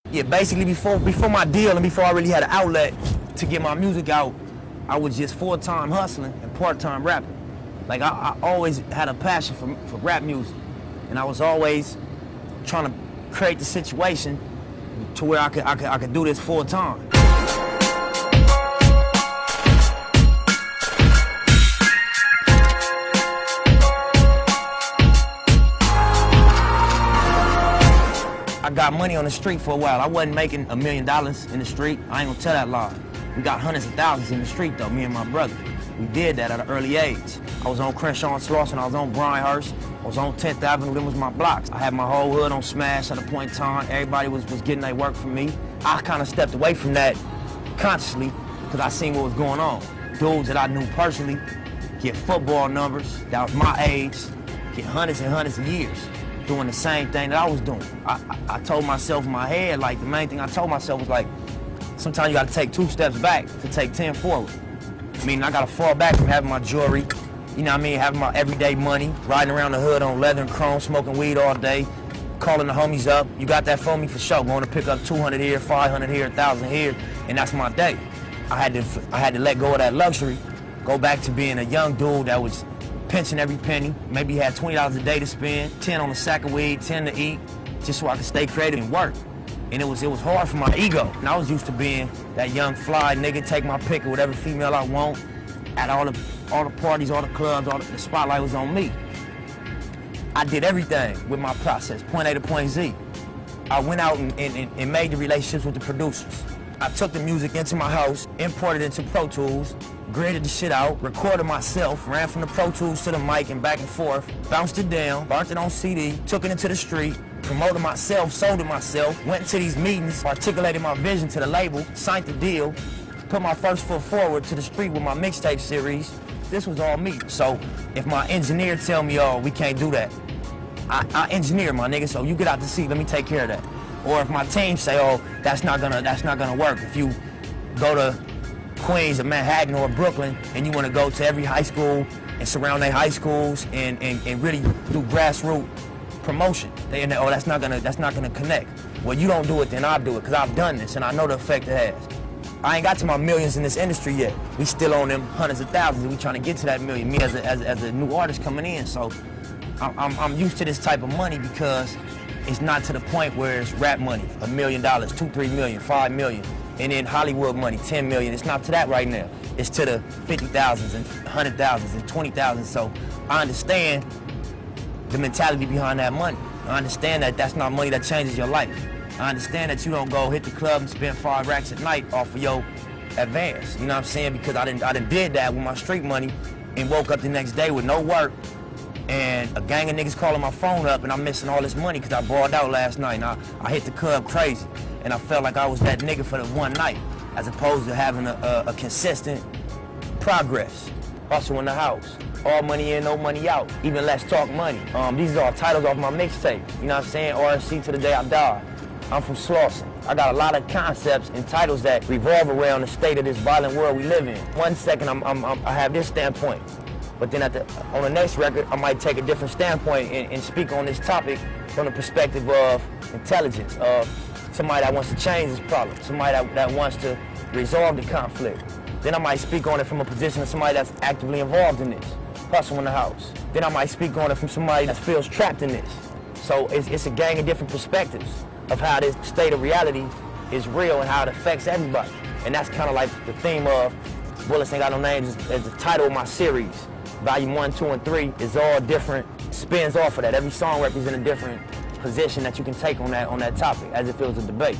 Yeah, basically before my deal and before I really had an outlet to get my music out, I was just full-time hustling and part-time rapping. Like I always had a passion for rap music, and I was always trying to create the situation to where I could do this full-time. I got money on the street for a while. I wasn't making $1 million in the street. I ain't gonna tell that lie. We got hundreds of thousands in the street though, me and my brother. We did that at an early age. I was on Crenshaw and Slauson, I was on Bryanhurst, I was on 10th Avenue, them was my blocks. I had my whole hood on smash at a point in time. Everybody was getting their work from me. I kind of stepped away from that consciously because I seen what was going on. Dudes that I knew personally get football numbers that was my age, get hundreds and hundreds of years doing the same thing that I was doing. I told myself in my head, like the main thing I told myself was like, sometimes you gotta take 2 steps back to take 10 forward. I mean, I gotta fall back from having my jewelry, you know what I mean, having my everyday money, riding around the hood on leather and chrome, smoking weed all day, calling the homies up. You got that for me for sure, going to pick up 200 here, 500 here, 1,000 here, and that's my day. I had to let go of that luxury, go back to being a young dude that was pinching every penny. Maybe had $20 a day to spend, 10 on a sack of weed, 10 to eat, just so I could stay creative and work. And it was hard for my ego. And I was used to being that young fly nigga, take my pick of whatever female I want, at all the parties, all the clubs, the spotlight was on me. I did everything with my process, point A to point Z. I went out and made the relationships with the producers. I took the music into my house, imported it into Pro Tools, graded the shit out, recorded myself, ran from the Pro Tools to the mic and back and forth, bounced it down, burnt it on CD, took it into the street, promoted myself, sold it myself, went into these meetings, articulated my vision to the label, signed the deal, put my first foot forward to the street with my mixtape series. This was all me. So if my engineer tell me, oh, we can't do that, I engineer, my nigga, so you get out the seat, let me take care of that. Or if my team say, oh, that's not gonna work. If you go to Queens or Manhattan or Brooklyn and you wanna go to every high school and surround their high schools and really do grassroots promotion, oh, that's not gonna connect. Well, you don't do it, then I'll do it, because I've done this and I know the effect it has. I ain't got to my millions in this industry yet. We still on them hundreds of thousands and we trying to get to that million, me as a new artist coming in. So I'm used to this type of money because it's not to the point where it's rap money, $1 million, 2, 3 million, 5 million, and then Hollywood money, 10 million. It's not to that right now. It's to the 50,000s and 100,000s and 20,000. So I understand the mentality behind that money. I understand that that's not money that changes your life. I understand that you don't go hit the club and spend 5 racks at night off of your advance. You know what I'm saying? Because I done did that with my street money and woke up the next day with no work and a gang of niggas calling my phone up and I'm missing all this money because I balled out last night and I hit the club crazy and I felt like I was that nigga for the one night as opposed to having a consistent progress. Hustle in the house. All money in, no money out. Even Let's Talk Money. These are all titles off my mixtape. You know what I'm saying? RSC to the day I die. I'm from Slauson. I got a lot of concepts and titles that revolve around the state of this violent world we live in. One second I have this standpoint, but then on the next record I might take a different standpoint and speak on this topic from the perspective of intelligence, of somebody that wants to change this problem, somebody that wants to resolve the conflict. Then I might speak on it from a position of somebody that's actively involved in this, hustle in the house. Then I might speak on it from somebody that feels trapped in this. So it's a gang of different perspectives of how this state of reality is real and how it affects everybody. And that's kind of like the theme of Bullets Ain't Got No Names as the title of my series. Volume 1, 2, and 3 is all different spins off of that. Every song represents a different position that you can take on that topic as if it was a debate.